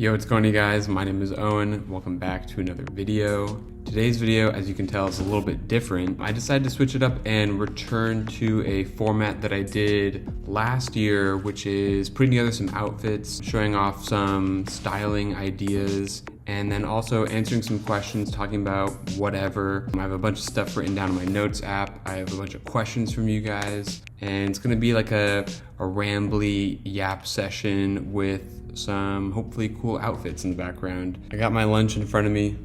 Yo, what's going on, you guys? My name is Owen. Welcome back to another video. Today's video, as you can tell, is a little bit different. I decided to switch it up and return to a format that I did last year, which is putting together some outfits, showing off some styling ideas, and then also answering some questions, talking about whatever. I have a bunch of stuff written down in my notes app. I have a bunch of questions from you guys, and it's gonna be like a rambly yap session with some hopefully cool outfits in the background. I got my lunch in front of me.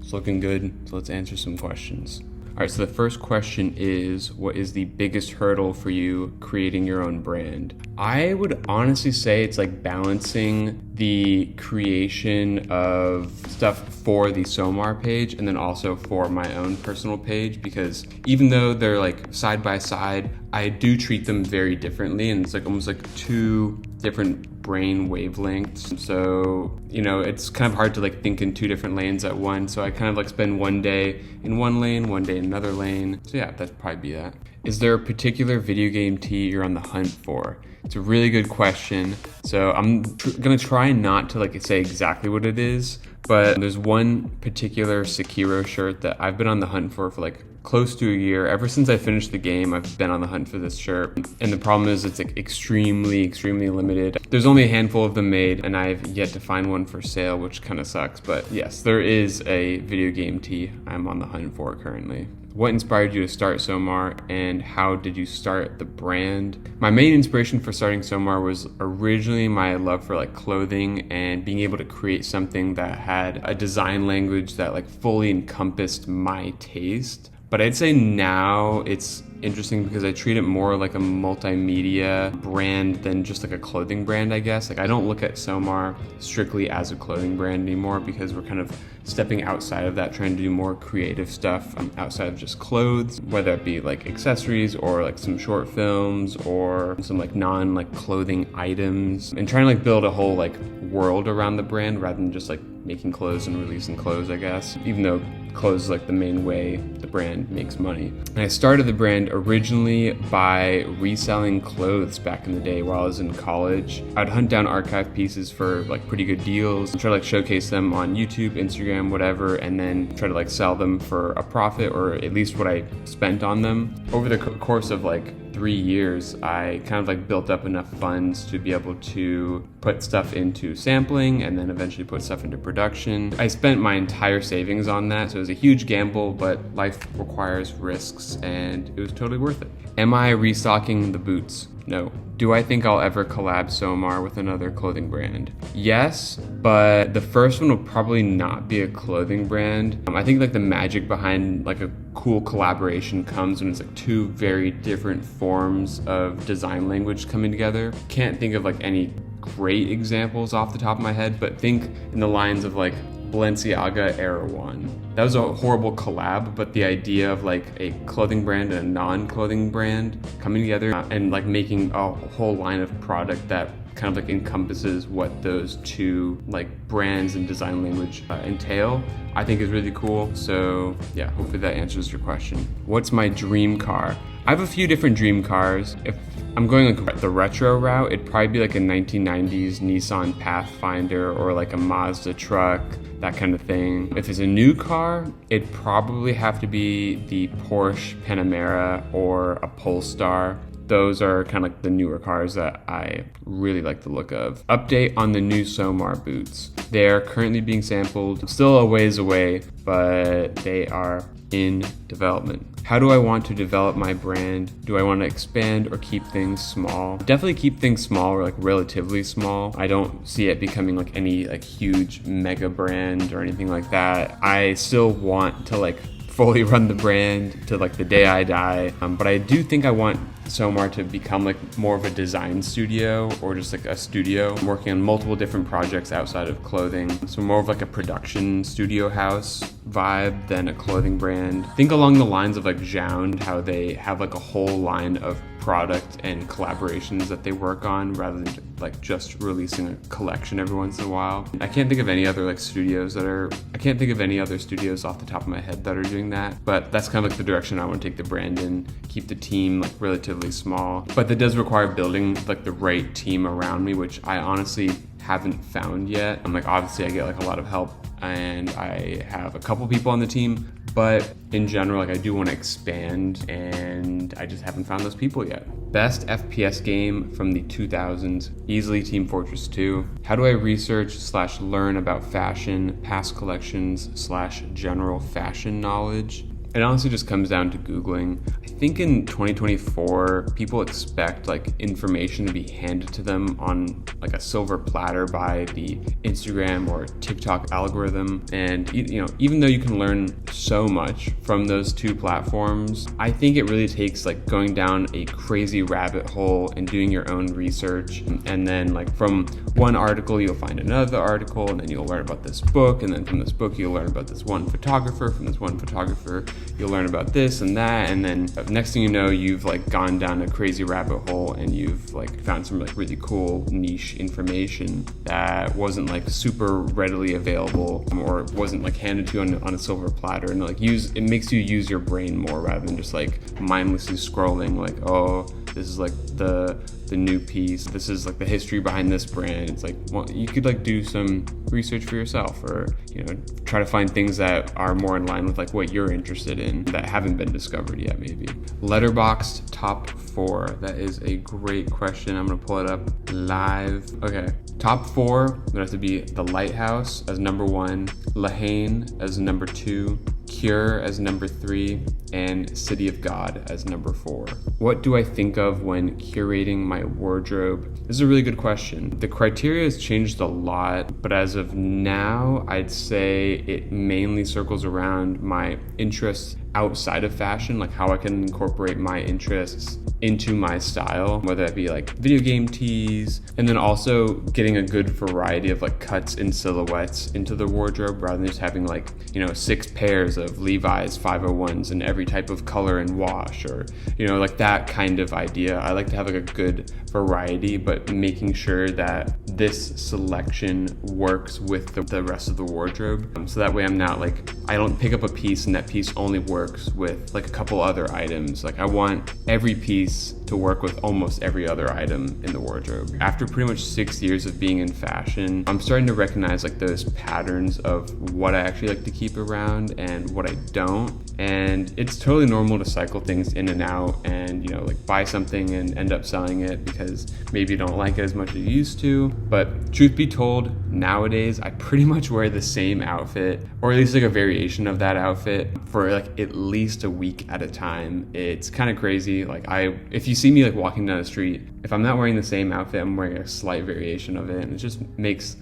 It's looking good, so let's answer some questions. All right, so the first question is, what is the biggest hurdle for you creating your own brand? I would honestly say it's like balancing the creation of stuff for the Somar page and then also for my own personal page, because even though they're like side by side, I do treat them very differently, and it's like almost like two different brain wavelengths. So, you know, it's kind of hard to like think in two different lanes at once. So I kind of like spend one day in one lane, one day in another lane. So yeah, that'd probably be that. Is there a particular video game tee you're on the hunt for? It's a really good question. So I'm gonna try not to like say exactly what it is, but there's one particular Sekiro shirt that I've been on the hunt for like close to a year. Ever since I finished the game, I've been on the hunt for this shirt. And the problem is it's like extremely limited. There's only a handful of them made, and I've yet to find one for sale, which kind of sucks. But yes, there is a video game tee I'm on the hunt for currently. What inspired you to start Somar, and how did you start the brand? My main inspiration for starting Somar was originally my love for like clothing and being able to create something that had a design language that like fully encompassed my taste. But I'd say now it's interesting because I treat it more like a multimedia brand than just like a clothing brand, I guess. Like I don't look at Somar strictly as a clothing brand anymore, because we're kind of stepping outside of that, trying to do more creative stuff outside of just clothes, whether it be like accessories or like some short films or some like clothing items, and trying to like build a whole like world around the brand rather than just like making clothes and releasing clothes, I guess, even though clothes is like the main way the brand makes money. And I started the brand originally by reselling clothes back in the day while I was in college. I'd hunt down archive pieces for like pretty good deals and try to like showcase them on YouTube, Instagram, whatever, and then try to like sell them for a profit, or at least what I spent on them. Over the course of like 3 years, I kind of like built up enough funds to be able to put stuff into sampling and then eventually put stuff into production. I spent my entire savings on that, so it was a huge gamble, but life requires risks and it was totally worth it. Am I restocking the boots? No. Do I think I'll ever collab Somar with another clothing brand? Yes, but the first one will probably not be a clothing brand. I think like the magic behind like a cool collaboration comes when it's like two very different forms of design language coming together. Can't think of like any great examples off the top of my head, but think in the lines of like Balenciaga Era One. That was a horrible collab, but the idea of like a clothing brand and a non-clothing brand coming together and like making a whole line of product that kind of like encompasses what those two like brands and design language entail, I think is really cool. So yeah, hopefully that answers your question. What's my dream car? I have a few different dream cars. If I'm going like the retro route, it'd probably be like a 1990s Nissan Pathfinder or like a Mazda truck, that kind of thing. If it's a new car, it'd probably have to be the Porsche Panamera or a Polestar. Those are kind of like the newer cars that I really like the look of. Update on the new Somar boots. They are currently being sampled, still a ways away, but they are in development. How do I want to develop my brand? Do I want to expand or keep things small? Definitely keep things small, or like relatively small. I don't see it becoming like any like huge mega brand or anything like that. I still want to like fully run the brand to like the day I die. But I do think I want Somar to become like more of a design studio, or just like a studio. I'm working on multiple different projects outside of clothing. So more of like a production studio house vibe than a clothing brand. Think along the lines of like Jound, how they have like a whole line of product and collaborations that they work on rather than like just releasing a collection every once in a while. I can't think of any other like studios that are, I can't think of any other studios off the top of my head that are doing that, but that's kind of like the direction I want to take the brand in. Keep the team like relatively relatively small, but that does require building like the right team around me, which I honestly haven't found yet. I'm like, obviously I get like a lot of help and I have a couple people on the team, but in general, like I do want to expand and I just haven't found those people yet. Best FPS game from the 2000s, easily Team Fortress 2. How do I research / learn about fashion, past collections / general fashion knowledge? It honestly just comes down to Googling. I think in 2024, people expect like information to be handed to them on like a silver platter by the Instagram or TikTok algorithm. And you know, even though you can learn so much from those two platforms, I think it really takes like going down a crazy rabbit hole and doing your own research. And then like from one article, you'll find another article, and then you'll learn about this book. And then from this book, you'll learn about this one photographer. From this one photographer, you'll learn about this and that, and then next thing you know, you've like gone down a crazy rabbit hole and you've like found some like really cool niche information that wasn't like super readily available or wasn't like handed to you on a silver platter. And like it makes you use your brain more rather than just like mindlessly scrolling like, oh, this is like the new piece, this is like the history behind this brand. It's like, well, you could like do some research for yourself, or you know, try to find things that are more in line with like what you're interested in that haven't been discovered yet maybe. Letterboxd top 4, that is a great question. I'm gonna pull it up live. Okay, top 4 would have to be The Lighthouse as number 1, Lahane as number 2, Cure as number 3, and City of God as number 4. What do I think of when curating my wardrobe? This is a really good question. The criteria has changed a lot, but as of now, I'd say it mainly circles around my interests outside of fashion, like how I can incorporate my interests into my style, whether that be like video game tees, and then also getting a good variety of like cuts and silhouettes into the wardrobe rather than just having like, you know, 6 pairs of Levi's 501s in every type of color and wash, or, you know, like that kind of idea. I like to have like a good variety, but making sure that this selection works with the rest of the wardrobe. So that way I'm not like, I don't pick up a piece and that piece only works with like a couple other items. Like I want every piece to work with almost every other item in the wardrobe. After pretty much 6 years of being in fashion, I'm starting to recognize like those patterns of what I actually like to keep around and what I don't. And it's totally normal to cycle things in and out and, you know, like buy something and end up selling it because maybe you don't like it as much as you used to. But truth be told, nowadays I pretty much wear the same outfit, or at least like a variation of that outfit, for like at least a week at a time. It's kind of crazy. Like if you see me like walking down the street, if I'm not wearing the same outfit, I'm wearing a slight variation of it, and it just makes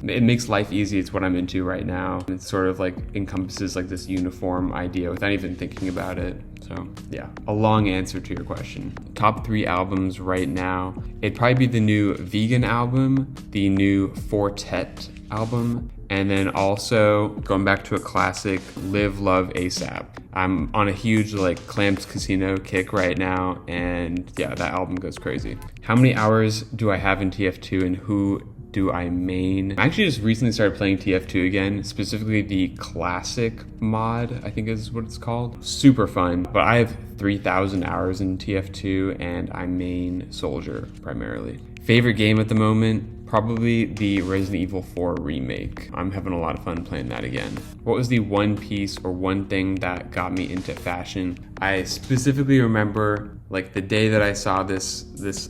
life easy. It's what I'm into right now. It sort of like encompasses like this uniform idea without even thinking about it. So yeah, a long answer to your question. Top 3 albums right now, it'd probably be the new Vegan album, the new Fortet album, and then also going back to a classic, Live Love ASAP. I'm on a huge like Clams Casino kick right now, and yeah, that album goes crazy. How many hours do I have in TF2 and who do I main? I actually just recently started playing TF2 again, specifically the classic mod, I think is what it's called. Super fun, but I have 3,000 hours in TF2 and I main Soldier primarily. Favorite game at the moment? Probably the Resident Evil 4 remake. I'm having a lot of fun playing that again. What was the one piece or one thing that got me into fashion? I specifically remember like the day that I saw this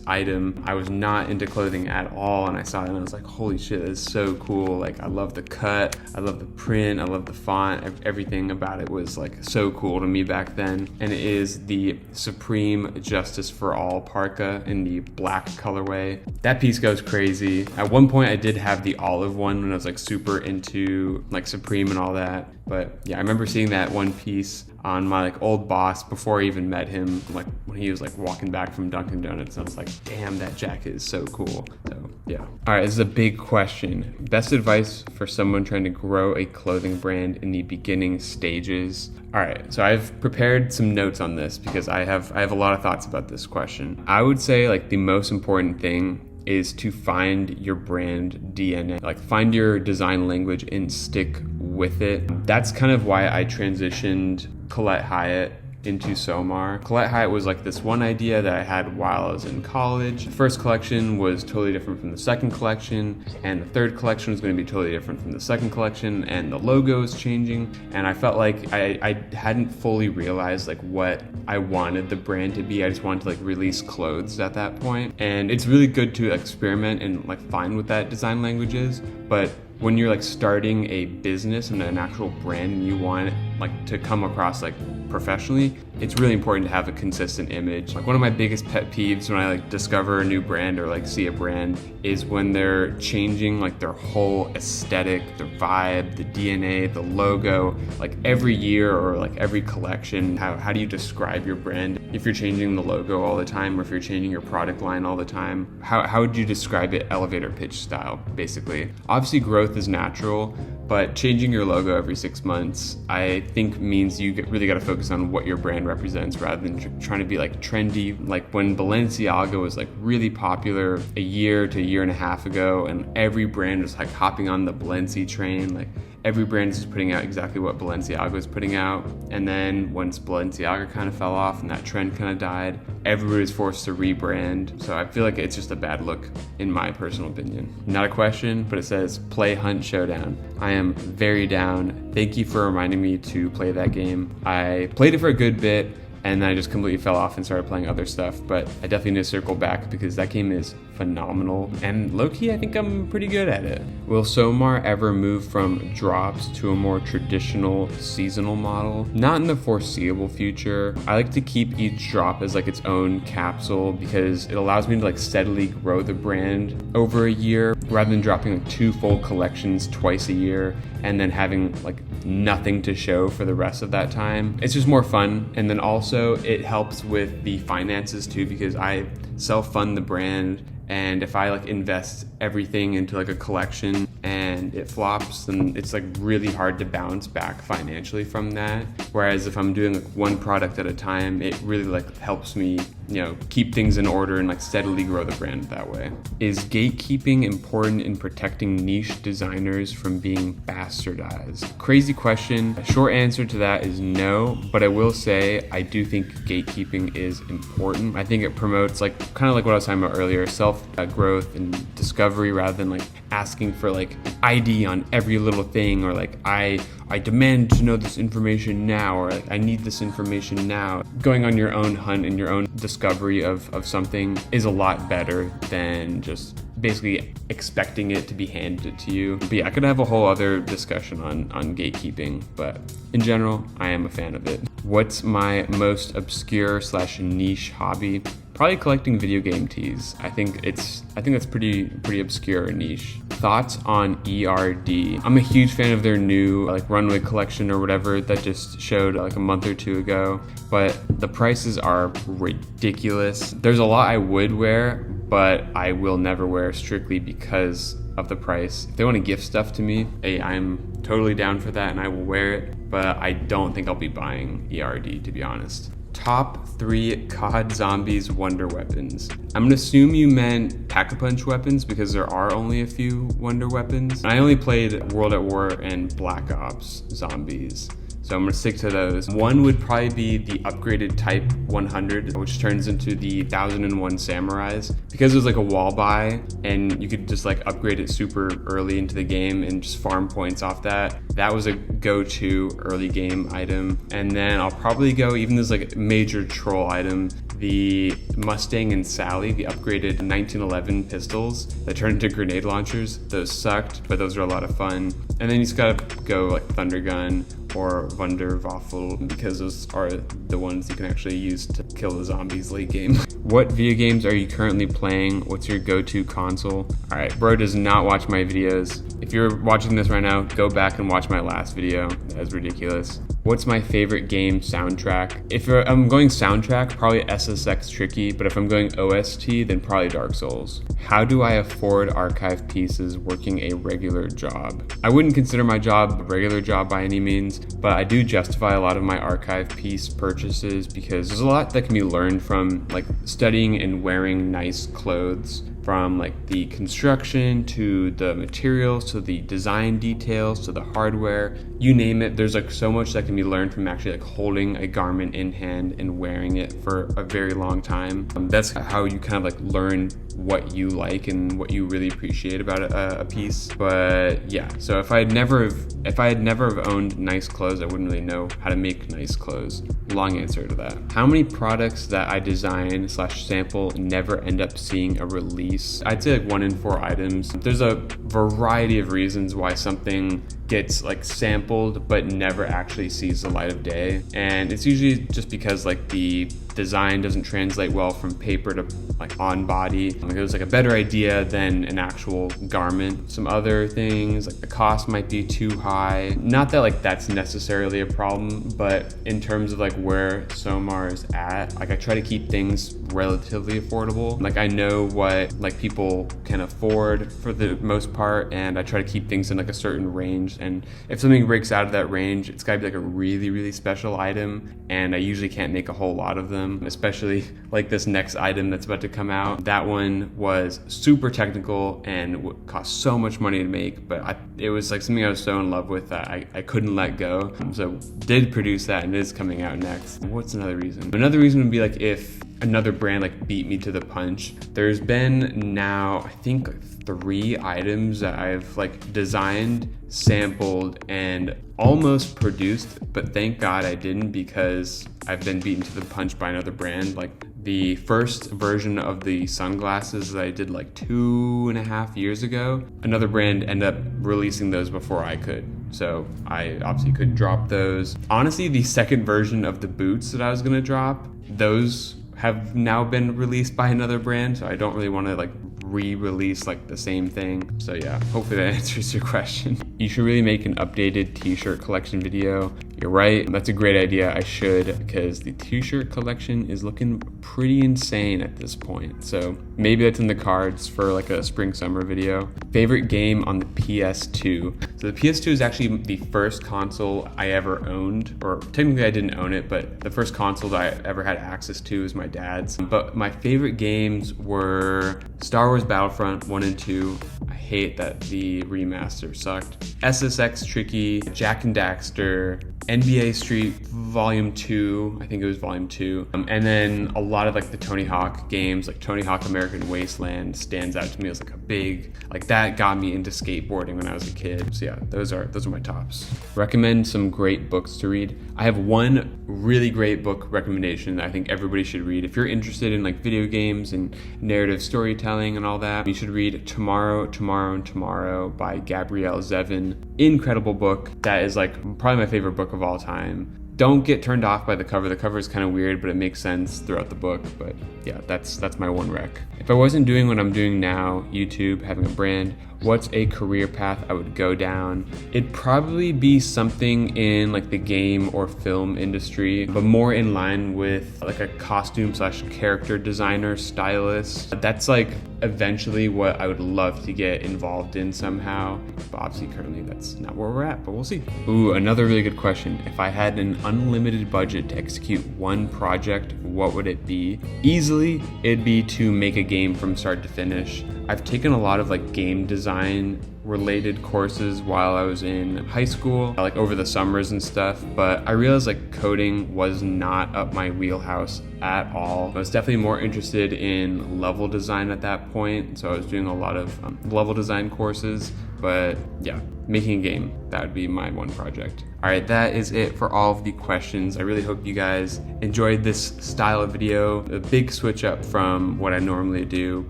item. I was not into clothing at all, and I saw it and I was like, holy shit, this is so cool. Like I love the cut, I love the print, I love the font. Everything about it was like so cool to me back then. And it is the Supreme Justice for All parka in the black colorway. That piece goes crazy. At one point I did have the olive one when I was like super into like Supreme and all that. But yeah, I remember seeing that one piece on my like old boss before I even met him, like when he was like walking back from Dunkin' Donuts, and I was like, damn, that jacket is so cool. So yeah. All right, this is a big question. Best advice for someone trying to grow a clothing brand in the beginning stages. All right, so I've prepared some notes on this because I have a lot of thoughts about this question. I would say like the most important thing is to find your brand DNA, like find your design language and stick with it. That's kind of why I transitioned Colette Hyatt into Somar. Colette Hyatt was like this one idea that I had while I was in college. The first collection was totally different from the second collection, and the third collection was going to be totally different from the second collection, and the logo is changing, and I felt like I hadn't fully realized like what I wanted the brand to be. I just wanted to like release clothes at that point, and it's really good to experiment and like find what that design language is, but when you're like starting a business and an actual brand and you want it like to come across like professionally, it's really important to have a consistent image. Like one of my biggest pet peeves when I like discover a new brand or like see a brand is when they're changing like their whole aesthetic, their vibe, the DNA, the logo, like every year or like every collection. How do you describe your brand if you're changing the logo all the time, or if you're changing your product line all the time? How would you describe it elevator pitch style, basically? Obviously growth is natural, but changing your logo every 6 months, I think means you really got to focus on what your brand represents rather than trying to be like trendy. Like when Balenciaga was like really popular a year to a year and a half ago, and every brand was like hopping on the Balenci train, like every brand is just putting out exactly what Balenciaga was putting out. And then once Balenciaga kind of fell off and that trend kind of died, everybody was forced to rebrand. So I feel like it's just a bad look in my personal opinion. Not a question, but it says play Hunt Showdown. I am very down. Thank you for reminding me to play that game. I played it for a good bit, and then I just completely fell off and started playing other stuff, but I definitely need to circle back because that game is phenomenal, and low-key I think I'm pretty good at it. Will Somar ever move from drops to a more traditional seasonal model? Not in the foreseeable future. I like to keep each drop as like its own capsule because it allows me to like steadily grow the brand over a year rather than dropping like 2 full collections twice a year and then having like nothing to show for the rest of that time. It's just more fun, and then also it helps with the finances too because I self-fund the brand, and if I like invest everything into like a collection and it flops, then it's like really hard to bounce back financially from that. Whereas if I'm doing like one product at a time, it really like helps me, you know, keep things in order and like steadily grow the brand that way. Is gatekeeping important in protecting niche designers from being bastardized? Crazy question. A short answer to that is no, but I will say I do think gatekeeping is important. I think it promotes like kind of like what I was talking about earlier, self growth and discovery rather than like asking for like ID on every little thing, or like I demand to know this information now, or like I need this information now. Going on your own hunt and your own discovery of something is a lot better than just basically expecting it to be handed to you. But yeah, I could have a whole other discussion on gatekeeping, but in general, I am a fan of it. What's my most obscure / niche hobby? Probably collecting video game tees. I think that's pretty obscure and niche. Thoughts on ERD? I'm a huge fan of their new like runway collection or whatever that just showed like a month or 2 ago, but the prices are ridiculous. There's a lot I would wear, but I will never wear strictly because of the price. If they want to gift stuff to me, hey, I'm totally down for that and I will wear it, but I don't think I'll be buying ERD, to be honest. Top 3 COD Zombies Wonder Weapons. I'm gonna assume you meant Pack-a-Punch weapons because there are only a few Wonder Weapons. I only played World at War and Black Ops Zombies, so I'm gonna stick to those. One would probably be the upgraded Type 100, which turns into the 1001 Samurais. Because it was like a wall buy and you could just like upgrade it super early into the game and just farm points off that. That was a go-to early game item. And then I'll probably go, even as like a major troll item, the Mustang and Sally, the upgraded 1911 pistols that turn into grenade launchers. Those sucked, but those are a lot of fun. And then you just gotta go like Thunder Gun or Wunderwaffel because those are the ones you can actually use to kill the zombies late game. What video games are you currently playing? What's your go-to console? All right, bro does not watch my videos. If you're watching this right now, go back and watch my last video. That was ridiculous. What's my favorite game soundtrack? If I'm going soundtrack, probably SSX Tricky, but if I'm going OST, then probably Dark Souls. How do I afford archive pieces working a regular job? I wouldn't consider my job a regular job by any means, but I do justify a lot of my archive piece purchases because there's a lot that can be learned from like studying and wearing nice clothes from like the construction to the materials to the design details to the hardware, you name it. There's like so much that can be learned from actually like holding a garment in hand and wearing it for a very long time. That's how you kind of like learn what you like and what you really appreciate about a piece. But yeah, so if I had never have owned nice clothes, I wouldn't really know how to make nice clothes. Long answer to that. How many products that I design / sample never end up seeing a release? I'd say like 1 in 4 items. There's a variety of reasons why something gets like sampled but never actually sees the light of day, and it's usually just because like the design doesn't translate well from paper to like on body. Like it was like a better idea than an actual garment. Some other things like the cost might be too high. Not that like that's necessarily a problem, but in terms of like where Somar is at, like I try to keep things relatively affordable. Like I know what like people can afford for the most part, and I try to keep things in like a certain range. And if something breaks out of that range, it's gotta be like a really, really special item, and I usually can't make a whole lot of them, especially like this next item that's about to come out. That one was super technical and would cost so much money to make, but it was like something I was so in love with that I couldn't let go. So did produce that, and it is coming out next. What's another reason? Another reason would be like if another brand like beat me to the punch. There's been now, I think 3 items that I've like designed, sampled, and almost produced, but thank God I didn't, because I've been beaten to the punch by another brand. Like the first version of the sunglasses that I did like 2.5 years ago, another brand ended up releasing those before I could. So I obviously couldn't drop those. Honestly, the second version of the boots that I was gonna drop, those have now been released by another brand, so I don't really want to like re-release like the same thing. So yeah, hopefully that answers your question. You should really make an updated t-shirt collection video. You're right, that's a great idea. I should, because the t-shirt collection is looking pretty insane at this point. So maybe that's in the cards for like a spring summer video. Favorite game on the PS2. So the PS2 is actually the first console I ever owned, or technically I didn't own it, but the first console that I ever had access to was my dad's. But my favorite games were Star Wars Battlefront 1 and 2. I hate that the remaster sucked. SSX Tricky, Jak and Daxter, NBA Street Volume 2, I think it was Volume 2. And then a lot of like the Tony Hawk games, like Tony Hawk American Wasteland stands out to me as like a big, like that got me into skateboarding when I was a kid. So yeah, those are my tops. Recommend some great books to read. I have one really great book recommendation that I think everybody should read. If you're interested in like video games and narrative storytelling and all that, you should read Tomorrow, Tomorrow, and Tomorrow by Gabrielle Zevin. Incredible book. That is like probably my favorite book of all time. Don't get turned off by the cover. The cover is kind of weird, but it makes sense throughout the book. But yeah, that's my one rec. If I wasn't doing what I'm doing now, YouTube, having a brand, what's a career path I would go down? It'd probably be something in like the game or film industry, but more in line with like a costume / character designer, stylist. That's like eventually what I would love to get involved in somehow. But obviously currently that's not where we're at, but we'll see. Ooh, another really good question. If I had an unlimited budget to execute one project, what would it be? Easily, it'd be to make a game from start to finish. I've taken a lot of like game design related courses while I was in high school, like over the summers and stuff, but I realized like coding was not up my wheelhouse at all. I was definitely more interested in level design at that point, so I was doing a lot of level design courses. But yeah, making a game, that would be my one project. All right, that is it for all of the questions. I really hope you guys enjoyed this style of video. A big switch up from what I normally do,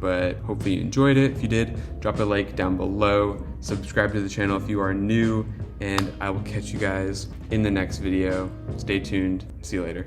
but hopefully you enjoyed it. If you did, drop a like down below. Subscribe to the channel if you are new, and I will catch you guys in the next video. Stay tuned. See you later.